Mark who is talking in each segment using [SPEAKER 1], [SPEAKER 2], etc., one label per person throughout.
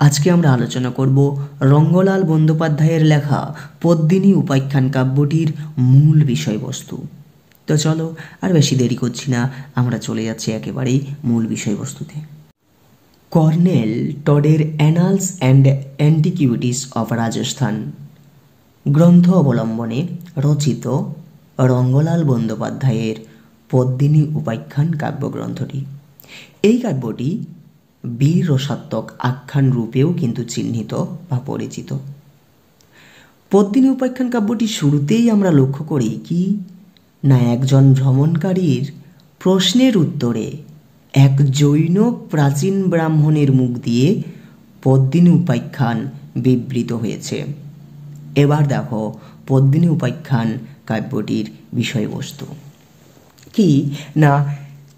[SPEAKER 1] আজকে আমরা আলোচনা করব রঙ্গলাল বন্দ্যোপাধ্যায়ের লেখা পদ্মিনী উপাখ্যান কাব্যটির মূল বিষয়বস্তু। তো চলো আর বেশি দেরি করছি না, আমরা চলে যাচ্ছি একেবারেই মূল বিষয়বস্তুতে। কর্নেল টডের annals and antiquities of Rajasthan গ্রন্থ অবলম্বনে রচিত রঙ্গলাল বন্দ্যোপাধ্যায়ের পদ্মিনী উপাখ্যান কাব্যগ্রন্থটি। এই কাব্যটি বীর রসাত্মক আখ্যান রূপেও কিন্তু চিহ্নিত বা পরিচিত। পদ্মিনী উপাখ্যান কাব্যটি শুরুতেই আমরা লক্ষ্য করি কি না, একজন ভ্রমণকারীর প্রশ্নের উত্তরে এক জৈন প্রাচীন ব্রাহ্মণের মুখ দিয়ে পদ্মিনী উপাখ্যান বিবৃত হয়েছে। এবার দেখো পদ্মিনী উপাখ্যান কাব্যটির বিষয়বস্তু কি না,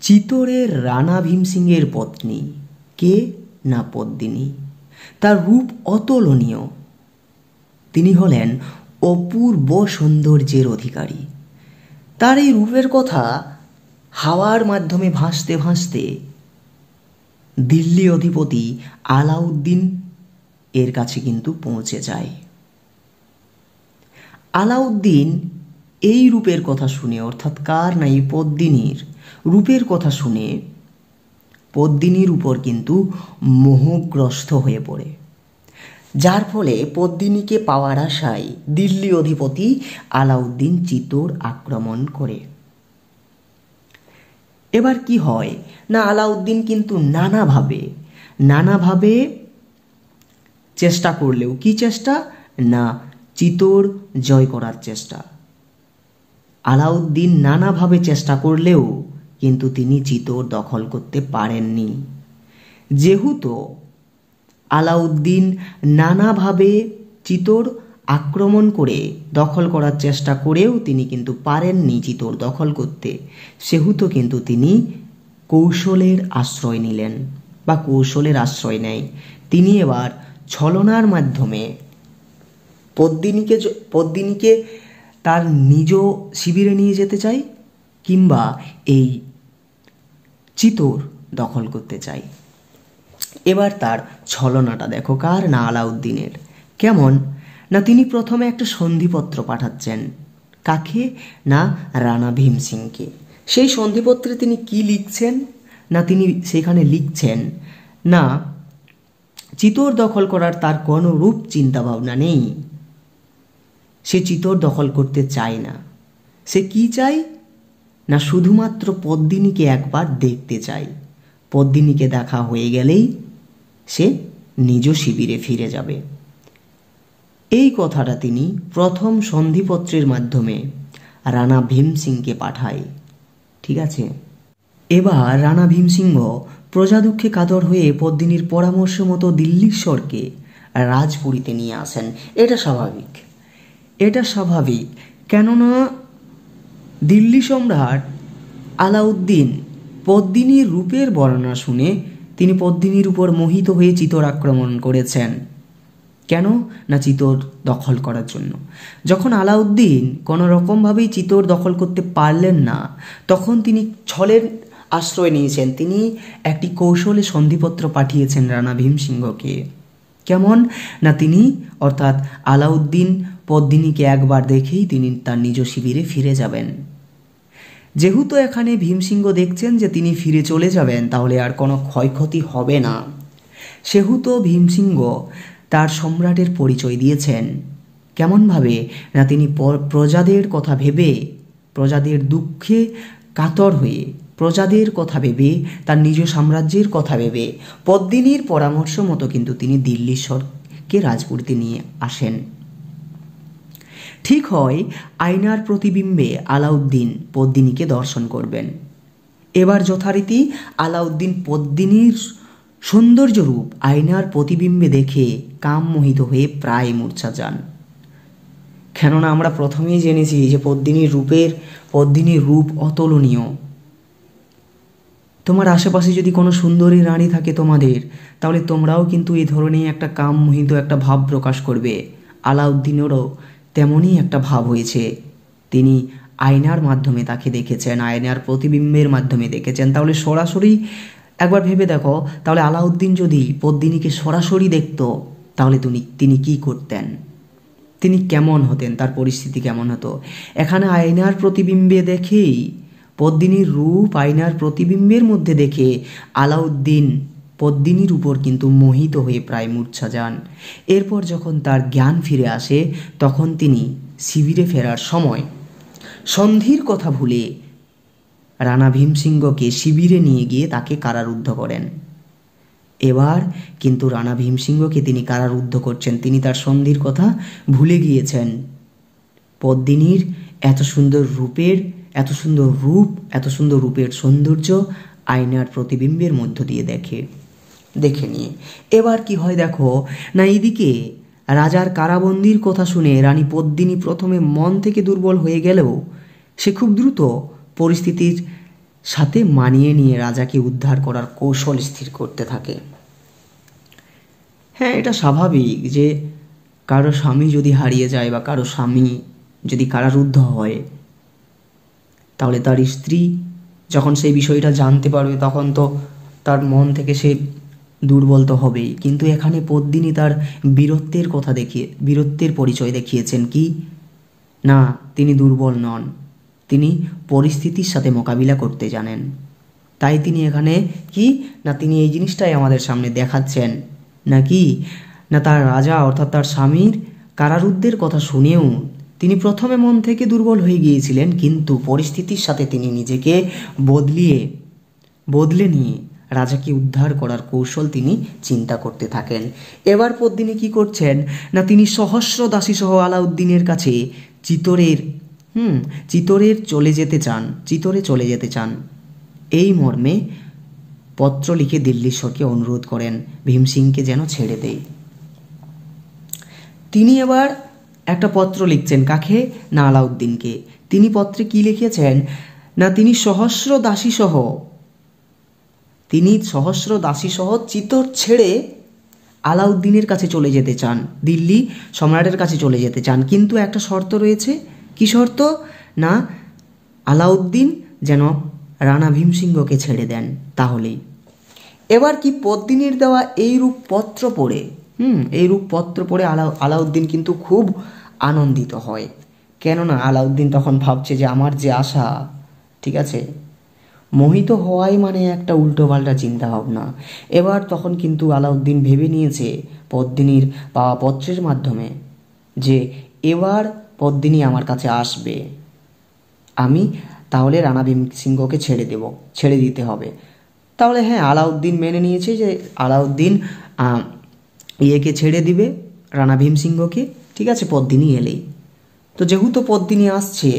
[SPEAKER 1] চিতোরের রানা ভীমসিংহের পত্নী কে না পদ্মিনী। তার রূপ অতুলনীয়, তিনি হলেন অপূর্ব সৌন্দর্যের অধিকারী। তার এই রূপের কথা হাওয়ার মাধ্যমে ভাসতে ভাসতে দিল্লি অধিপতি আলাউদ্দিন এর কাছে কিন্তু পৌঁছে যায়। আলাউদ্দিন এই রূপের কথা শুনে, অর্থাৎ কার না এই পদ্মিনীর রূপের কথা শুনে পদ্মিনীর উপর কিন্তু মোহগ্রস্ত হয়ে পড়ে, যার ফলে পদ্মিনীকে পাওয়ার আশায় দিল্লি অধিপতি আলাউদ্দিন চিতোর আক্রমণ করে। এবার কি হয় না, আলাউদ্দিন কিন্তু নানাভাবে চেষ্টা করলেও, কি চেষ্টা না, চিতোর জয় করার চেষ্টা। আলাউদ্দিন নানাভাবে চেষ্টা করলেও কিন্তু তিনি চিতোর দখল করতে পারেননি। যেহেতু আলাউদ্দিন নানাভাবে চিতোর আক্রমণ করে দখল করার চেষ্টা করেও তিনি কিন্তু পারেননি চিতোর দখল করতে, সেহেতু কিন্তু তিনি কৌশলের আশ্রয় নিলেন বা কৌশলের আশ্রয় নেয়। তিনি এবার ছলনার মাধ্যমে পদ্মিনীকে তার নিজ শিবিরে নিয়ে যেতে চায় কিংবা এই চিতোর দখল করতে চায়। এবার তার ছলনাটা দেখো কার না আলাউদ্দিনের। কেমন না, তিনি প্রথমে একটা সন্ধিপত্র পাঠাচ্ছেন। কাকে না, রানা ভীমসিংকে। সেই সন্ধিপত্রে তিনি কি লিখছেন না, তিনি সেখানে লিখছেন না চিতোর দখল করার তার কোনো রূপ চিন্তাভাবনা নেই, সে চিতোর দখল করতে চায় না। সে কি চায় না, শুধুমাত্র পদ্মিনীকে একবার দেখতে চায়। পদ্মিনীকে দেখা হয়ে গেলেই সে নিজ শিবিরে ফিরে যাবে। এই কথাটা তিনি প্রথম সন্ধিপত্রের মাধ্যমে রানা ভীমসিংকে পাঠায়। ঠিক আছে, এবার রানা ভীমসিংহ প্রজা দুঃখে কাতর হয়ে পদ্মিনীর পরামর্শ মতো দিল্লীশ্বরকে রাজপুরীতে নিয়ে আসেন। এটা স্বাভাবিক, কেননা দিল্লি সম্রাট আলাউদ্দিন পদ্মিনীর রূপের বর্ণনা শুনে তিনি পদ্মিনীর উপর মোহিত হয়ে চিতোর আক্রমণ করেছেন। কেন না, চিতোর দখল করার জন্য। যখন আলাউদ্দিন কোনো রকমভাবেই চিতোর দখল করতে পারলেন না, তখন তিনি ছলের আশ্রয় নিয়েছেন। তিনি একটি কৌশলে সন্ধিপত্র পাঠিয়েছেন রানা ভীমসিংহকে। কেমন না, তিনি অর্থাৎ আলাউদ্দিন পদ্মিনীকে একবার দেখেই তিনি তার নিজ শিবিরে ফিরে যাবেন। যেহেতু এখানে ভীমসিংহ দেখছেন যে তিনি ফিরে চলে যাবেন, তাহলে আর কোনো ক্ষয়ক্ষতি হবে না, সেহেতু ভীমসিংহ তার সম্রাটের পরিচয় দিয়েছেন। কেমনভাবে না, তিনি প্রজাদের কথা ভেবে, প্রজাদের দুঃখে কাতর হয়ে, প্রজাদের কথা ভেবে, তার নিজ সাম্রাজ্যের কথা ভেবে পদ্মিনীর পরামর্শ মতো কিন্তু তিনি দিল্লীশ্বরকে রাজপুরীতে নিয়ে আসেন। ঠিক হয় আয়নার প্রতিবিম্বে আলাউদ্দিন পদ্মিনীকে দর্শন করবেন। এবার যথারীতি আলাউদ্দিন পদ্মিনীর সৌন্দর্য রূপ আয়নার প্রতিবিম্বে দেখে কামমোহিত হয়ে প্রায় মূর্ছা যান। কেননা আমরা প্রথমেই জেনেছি যে পদ্মিনীর রূপ অতুলনীয়। তোমার আশেপাশে যদি কোনো সুন্দরী রানী থাকে তোমাদের, তাহলে তোমরাও কিন্তু এই ধরনের একটা কামমোহিত একটা ভাব প্রকাশ করবে। আলাউদ্দিনেরও তেমনই একটা ভাব হয়েছে। তিনি আয়নার মাধ্যমে তাকে দেখেছেন, আয়নার প্রতিবিম্বের মাধ্যমে দেখেছেন। তাহলে সরাসরি একবার ভেবে দেখো, তাহলে আলাউদ্দিন যদি পদ্মিনীকে সরাসরি দেখত তাহলে তিনি কি করতেন, তিনি কেমন হতেন, তার পরিস্থিতি কেমন হতো। এখানে আয়নার প্রতিবিম্বে দেখেই, পদ্মিনীর রূপ আয়নার প্রতিবিম্বের মধ্যে দেখে আলাউদ্দিন পদ্মিনীর উপর কিন্তু মোহিত হয়ে প্রায় মূর্ছা যান। এরপর যখন তার জ্ঞান ফিরে আসে তখন তিনি শিবিরে ফেরার সময় সন্ধির কথা ভুলে রানা ভীমসিংহকে শিবিরে নিয়ে গিয়ে তাকে কারারুদ্ধ করেন। এবার কিন্তু রানা ভীমসিংহকে তিনি কারারুদ্ধ করছেন, তিনি তার সন্ধির কথা ভুলে গিয়েছেন। পদ্মিনীর এত সুন্দর রূপ, এত সুন্দর রূপের সৌন্দর্য আয়নার প্রতিবিম্বের মধ্য দিয়ে দেখে নিয়ে এবার কি হয় দেখো না, এইদিকে রাজার কারাবন্দির কথা শুনে রানী পদ্মিনী প্রথমে মন থেকে দুর্বল হয়ে গেলেও সে খুব দ্রুত পরিস্থিতির সাথে মানিয়ে নিয়ে রাজাকে উদ্ধার করার কৌশল স্থির করতে থাকে। হ্যাঁ, এটা স্বাভাবিক যে কারো স্বামী যদি হারিয়ে যায় বা কারো স্বামী যদি কারারুদ্ধ হয়, তাহলে তার স্ত্রী যখন সেই বিষয়টা জানতে পারবে তখন তো তার মন থেকে সে দুর্বল তো হবেই। কিন্তু এখানে পদ্মিনী তার বীরত্বের পরিচয় দেখিয়েছেন কি না, তিনি দুর্বল নন, তিনি পরিস্থিতির সাথে মোকাবিলা করতে জানেন। তাই তিনি এখানে কি না, তিনি এই জিনিসটাই আমাদের সামনে দেখাচ্ছেন নাকি না, তার রাজা অর্থাৎ তার স্বামীর কারারুদ্ধের কথা শুনেও তিনি প্রথমে মন থেকে দুর্বল হয়ে গিয়েছিলেন, কিন্তু পরিস্থিতির সাথে তিনি নিজেকে বদলে নিয়ে রাজাকে উদ্ধার করার কৌশল তিনি চিন্তা করতে থাকেন। এবার পদ্মিনী কি করছেন না, তিনি সহস্র দাসী সহ আলাউদ্দিনের কাছে চিতরে চলে যেতে চান। এই মর্মে পত্র লিখে দিল্লীশ্বরকে অনুরোধ করেন ভীমসিংকে যেন ছেড়ে দেয়। তিনি এবার একটা পত্র লিখছেন, কাকে না আলাউদ্দিনকে। তিনি পত্রে কি লিখেছেন না, তিনি সহস্র দাসী সহ চিতর ছেড়ে আলাউদ্দিনের কাছে চলে যেতে চান, দিল্লি সম্রাটের কাছে চলে যেতে চান, কিন্তু একটা শর্ত রয়েছে। কি শর্ত না, আলাউদ্দিন যেন রানা ভীমসিংহকে ছেড়ে দেন তাহলেই। এবার কি পদ্মিনীর দেওয়া এই রূপপত্র পড়ে আলাউদ্দিন কিন্তু খুব আনন্দিত হয়। কেননা আলাউদ্দিন তখন ভাবছে যে আমার যে আশা, ঠিক আছে, মোহিত হওয়াই মানে একটা উল্টোপাল্টা চিন্তা ভাবনা। এবার তখন কিন্তু আলাউদ্দিন ভেবে নিয়েছে পদ্মিনীর পাওয়া পত্রের মাধ্যমে যে এবার পদ্মিনী আমার কাছে আসবে, আমি তাহলে রানা ভীমসিংহকে ছেড়ে দিতে হবে। তাহলে হ্যাঁ, আলাউদ্দিন মেনে নিয়েছে যে আলাউদ্দিন ছেড়ে দিবে রানা ভীমসিংহকে, ঠিক আছে, পদ্মিনী এলেই। তো যেহেতু পদ্মিনী আসছে,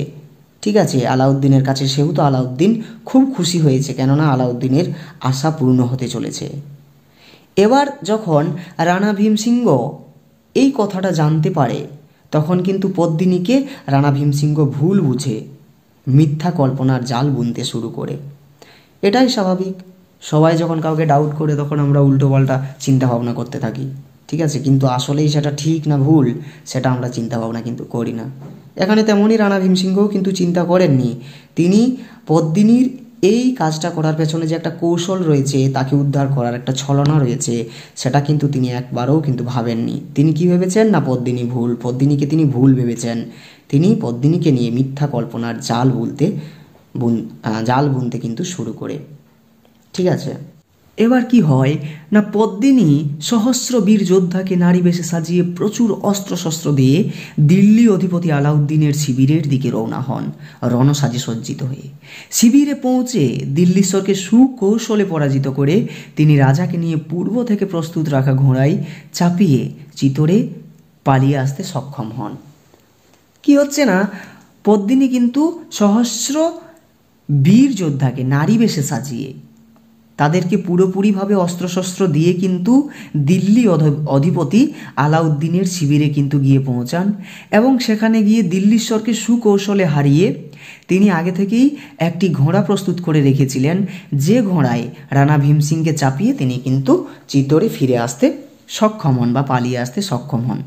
[SPEAKER 1] ঠিক আছে, আলাউদ্দিনের কাছে, সেহেতু আলাউদ্দিন খুব খুশি হয়েছে, কেননা আলাউদ্দিনের আশা পূর্ণ হতে চলেছে। এবার যখন রানা ভীমসিংহ এই কথাটা জানতে পারে তখন কিন্তু পদ্মিনীকে রানা ভীমসিংহ ভুল বুঝে মিথ্যা কল্পনার জাল বুনতে শুরু করে। এটাই স্বাভাবিক, সবাই যখন কাউকে ডাউট করে তখন আমরা উল্টোপাল্টা চিন্তা ভাবনা করতে থাকি, ঠিক আছে, কিন্তু আসলেই সেটা ঠিক না ভুল সেটা আমরা চিন্তা ভাবনা কিন্তু করি না। এখানে তেমনই রানা ভীমসিংহও কিন্তু চিন্তা করেননি। তিনি পদ্মিনীর এই কাজটা করার পেছনে যে একটা কৌশল রয়েছে, তাকে উদ্ধার করার একটা ছলনা রয়েছে, সেটা কিন্তু তিনি একবারও কিন্তু ভাবেননি। তিনি কি ভেবেছেন না, পদ্মিনীকে তিনি ভুল ভেবেছেন। তিনি পদ্মিনীকে নিয়ে মিথ্যা কল্পনার জাল বুনতে কিন্তু শুরু করে, ঠিক আছে। এবার কি হয় না, পদ্মিনী সহস্র বীর যোদ্ধাকে নারী বেশে সাজিয়ে প্রচুর অস্ত্রশস্ত্র দিয়ে দিল্লি অধিপতি আলাউদ্দিনের শিবিরের দিকে রওনা হন রণসাজে সজ্জিত হয়ে। শিবিরে পৌঁছে দিল্লীশ্বরকে সুকৌশলে পরাজিত করে তিনি রাজাকে নিয়ে পূর্ব থেকে প্রস্তুত রাখা ঘোড়ায় চাপিয়ে চিতরে পালিয়ে আসতে সক্ষম হন। কি হচ্ছে না, পদ্মিনী কিন্তু সহস্র বীর যোদ্ধাকে নারী বেশে সাজিয়ে তাদেরকে পুরোপুরিভাবে অস্ত্রশস্ত্র দিয়ে কিন্তু দিল্লি অধিপতি আলাউদ্দিনের শিবিরে কিন্তু গিয়ে পৌঁছান এবং সেখানে গিয়ে দিল্লীশ্বরকে সুকৌশলে হারিয়ে তিনি আগে থেকেই একটি ঘোড়া প্রস্তুত করে রেখেছিলেন, যে ঘোড়ায় রানা ভীমসিংকে চাপিয়ে তিনি কিন্তু চিতরে ফিরে আসতে সক্ষম হন বা পালিয়ে আসতে সক্ষম হন।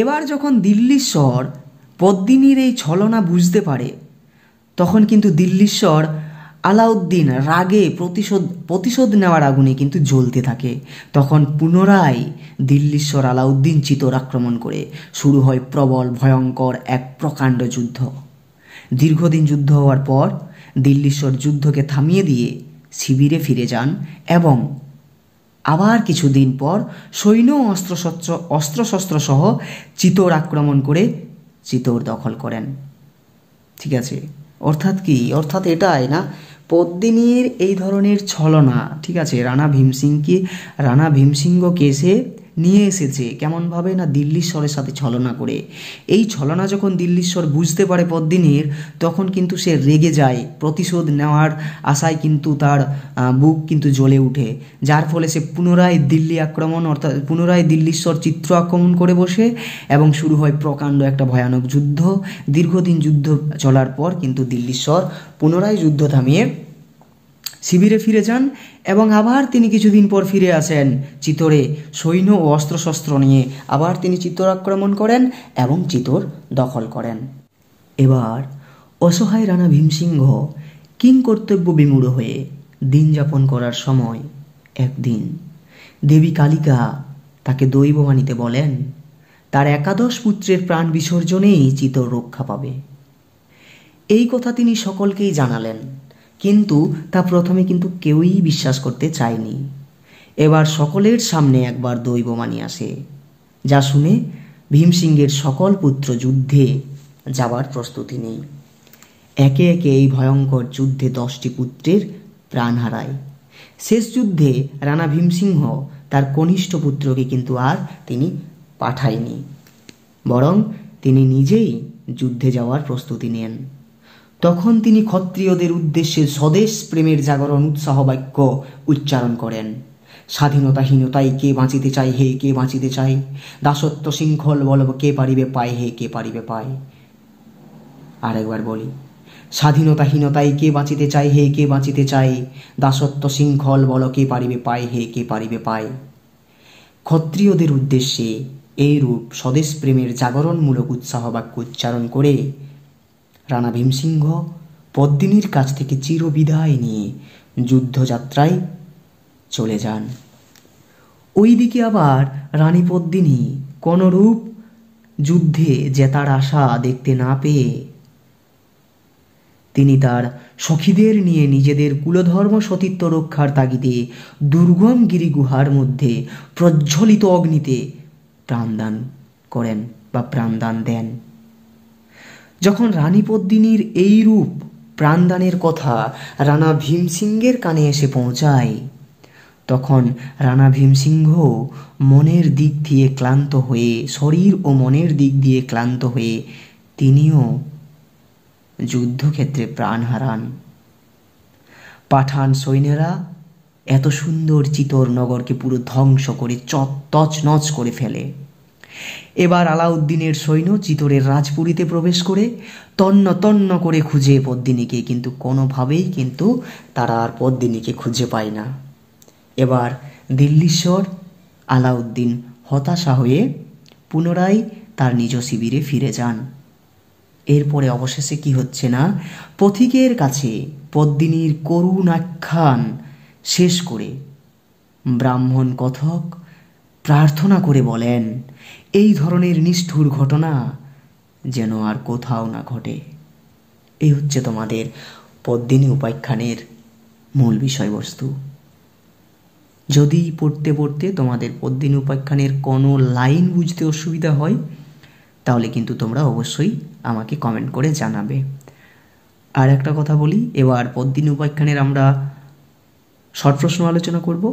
[SPEAKER 1] এবার যখন দিল্লীশ্বর পদ্মিনীর এই ছলনা বুঝতে পারে তখন কিন্তু দিল্লীশ্বর আলাউদ্দিন রাগে প্রতিশোধ নেওয়ার আগুনে কিন্তু জ্বলতে থাকে। তখন পুনরায় দিল্লীশ্বর আলাউদ্দিন চিতোর আক্রমণ করে শুরু হয় প্রবল ভয়ঙ্কর এক প্রকাণ্ড যুদ্ধ। দীর্ঘদিন যুদ্ধ হওয়ার পর দিল্লীশ্বর যুদ্ধকে থামিয়ে দিয়ে শিবিরে ফিরে যান এবং আবার কিছুদিন পর সৈন্য অস্ত্রশস্ত্র সহ চিতোর আক্রমণ করে চিতোর দখল করেন। ঠিক আছে, অর্থাৎ কি? অর্থাৎ এটাই না, পদ্মিনীর এই ধরনের ছলনা, ঠিক আছে, রানা ভীমসিংহকে সে নিয়ে এসেছে কেমনভাবে না, দিল্লীশ্বরের সাথে ছলনা করে। এই ছলনা যখন দিল্লীশ্বর বুঝতে পারে পদ্মিনীর, তখন কিন্তু সে রেগে যায়। প্রতিশোধ নেওয়ার আশায় কিন্তু তার বুক কিন্তু জ্বলে ওঠে, যার ফলে সে পুনরায় দিল্লীশ্বর চিত্র আক্রমণ করে বসে এবং শুরু হয় প্রকাণ্ড একটা ভয়ানক যুদ্ধ। দীর্ঘদিন যুদ্ধ চলার পর কিন্তু দিল্লীশ্বর পুনরায় যুদ্ধ থামিয়ে শিবিরে ফিরে যান এবং আবার তিনি কিছুদিন পর ফিরে আসেন চিতোরে সৈন্য ও অস্ত্রশস্ত্র নিয়ে। আবার তিনি চিতোর আক্রমণ করেন এবং চিতোর দখল করেন। এবার অসহায় রানা ভীমসিংহ কিংকর্তব্য বিমূঢ় হয়ে দিন যাপন করার সময় একদিন দেবী কালিকা তাকে দৈববাণীতে বলেন তার 11 পুত্রের প্রাণ বিসর্জনেই চিতোর রক্ষা পাবে। এই কথা তিনি সকলকেই জানালেন, কিন্তু তা প্রথমে কিন্তু কেউই বিশ্বাস করতে চায়নি। এবার সকলের সামনে একবার দৈববাণী আসে, যা শুনে ভীমসিংহের সকল পুত্র যুদ্ধে যাবার প্রস্তুতি নেই। একে একে এই ভয়ঙ্কর যুদ্ধে 10টি পুত্রের প্রাণ হারায়। শেষ যুদ্ধে রানা ভীমসিংহ তার কনিষ্ঠ পুত্রকে কিন্তু আর তিনি পাঠায়নি, বরং তিনি নিজেই যুদ্ধে যাওয়ার প্রস্তুতি নেন। তখন তিনি ক্ষত্রিয়দের উদ্দেশ্যে স্বদেশ প্রেমের জাগরণ উৎসাহ বাক্য উচ্চারণ করেন। স্বাধীনতাহীনতাই কে বাঁচিতে চাই, হে কে বাঁচিতে চাই, দাসত্ব শৃঙ্খল বল কে পারিবে পায়, হে কে পারিবে পায়। আরেকবার বলি, স্বাধীনতাহীনতাই কে বাঁচিতে চাই, হে কে বাঁচিতে চাই, দাসত্ব শৃঙ্খল বল কে পারিবে পায়, হে কে পারিবে পায়। ক্ষত্রিয়দের উদ্দেশ্যে এইরূপ স্বদেশ প্রেমের জাগরণমূলক উৎসাহ বাক্য উচ্চারণ করে রানা ভীমসিংহ পদ্মিনীর কাছ থেকে চিরবিদায় নিয়ে যুদ্ধযাত্রায় চলে যান। ওইদিকে আবার রানী পদ্মিনী কোনরূপ যুদ্ধে জেতার আশা দেখতে না পেয়ে তিনি তার সখীদের নিয়ে নিজেদের কুলধর্ম সতীত্ব রক্ষার তাগিদে দুর্গম গিরিগুহার মধ্যে প্রজ্বলিত অগ্নিতে প্রাণদান করেন বা প্রাণদান দেন। যখন রানী পদ্মিনীর এই রূপ প্রাণদানের কথা রানা ভীমসিংহের কানে এসে পৌঁছায়, তখন রানা ভীমসিংহ মনের দিক দিয়ে ক্লান্ত হয়ে, শরীর ও মনের দিক দিয়ে ক্লান্ত হয়ে তিনিও যুদ্ধক্ষেত্রে প্রাণ হারান। পাঠান সৈন্যরা এত সুন্দর চিতোর নগরকে পুরো ধ্বংস করে তছনছ করে ফেলে। এবার আলাউদ্দিনের সৈন্য চিতোরের রাজপুরীতে প্রবেশ করে তন্ন তন্ন করে খুঁজে পদ্মিনীকে, কিন্তু কোনোভাবেই কিন্তু তারা আর পদ্মিনীকে খুঁজে পায় না। এবার দিল্লীশ্বর আলাউদ্দিন হতাশা হয়ে পুনরায় তার নিজ শিবিরে ফিরে যান। এরপরে অবশেষে কি হচ্ছে না, পথিকের কাছে পদ্মিনীর করুণ আখ্যান শেষ করে ব্রাহ্মণ কথক প্রার্থনা করে বলেন এই ধরনের নিষ্ঠুর ঘটনা যেন আর কোথাও না ঘটে। এই হচ্ছে তোমাদের পদ্মিনী উপাখ্যানের মূল বিষয়বস্তু। যদি পড়তে পড়তে তোমাদের পদ্মিনী উপাখ্যানের কোনো লাইন বুঝতে অসুবিধা হয়, তাহলে কিন্তু তোমরা অবশ্যই আমাকে কমেন্ট করে জানাবে। আর একটা কথা বলি, এবার পদ্মিনী উপাখ্যানের আমরা শর্ট প্রশ্ন আলোচনা করব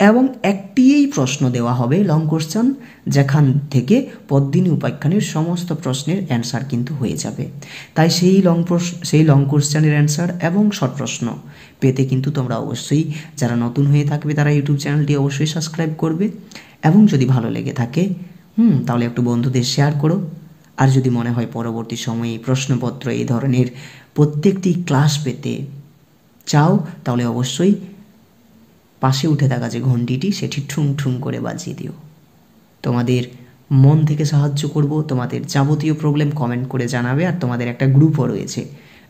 [SPEAKER 1] এবং একটিই প্রশ্ন দেওয়া হবে লং কোশ্চেন, যেখান থেকে পদ্মিনী উপাখ্যানের সমস্ত প্রশ্নের অ্যান্সার কিন্তু হয়ে যাবে। তাই সেই লং কোশ্চেনের অ্যান্সার এবং শর্ট প্রশ্ন পেতে কিন্তু তোমরা অবশ্যই, যারা নতুন হয়ে থাকবে তারা ইউটিউব চ্যানেলটি অবশ্যই সাবস্ক্রাইব করবে এবং যদি ভালো লেগে থাকে তাহলে একটু বন্ধুদের শেয়ার করো। আর যদি মনে হয় পরবর্তী সময়ে প্রশ্নপত্র এই ধরনের প্রত্যেকটি ক্লাস পেতে চাও, তাহলে অবশ্যই পাশে উঠে থাকা যে ঘন্টিটি সেটি ঠুং ঠুং করে বাজিয়ে দিও। তোমাদের মন থেকে সাহায্য করব। তোমাদের যাবতীয় প্রবলেম কমেন্ট করে জানাবে। আর তোমাদের একটা গ্রুপও রয়েছে,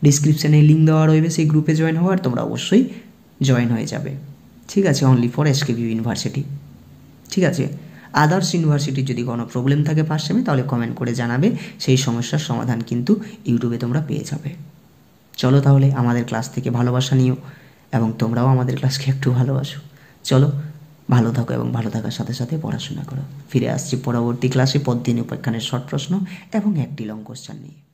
[SPEAKER 1] ডিসক্রিপশানে লিঙ্ক দেওয়া রয়েছে সেই গ্রুপে জয়েন হওয়ার, তোমরা অবশ্যই জয়েন হয়ে যাবে। ঠিক আছে, অনলি ফর এসকেবি ইউনিভার্সিটি। ঠিক আছে, আদার্স ইউনিভার্সিটির যদি কোনো প্রবলেম থাকে ফার্স্ট সেমে তাহলে কমেন্ট করে জানাবে, সেই সমস্যার সমাধান কিন্তু ইউটিউবে তোমরা পেয়ে যাবে। চলো তাহলে আমাদের ক্লাস থেকে ভালোবাসা নিও এবং তোমরাও আমাদের ক্লাসকে একটু ভালোবাসো। চলো ভালো থাকো এবং ভালো থাকার সাথে সাথে পড়াশোনা করো। ফিরে আসছি পরবর্তী ক্লাসে পদ্মিনী উপাখ্যানের শর্ট প্রশ্ন এবং একটি লং কোশ্চেন নিয়ে।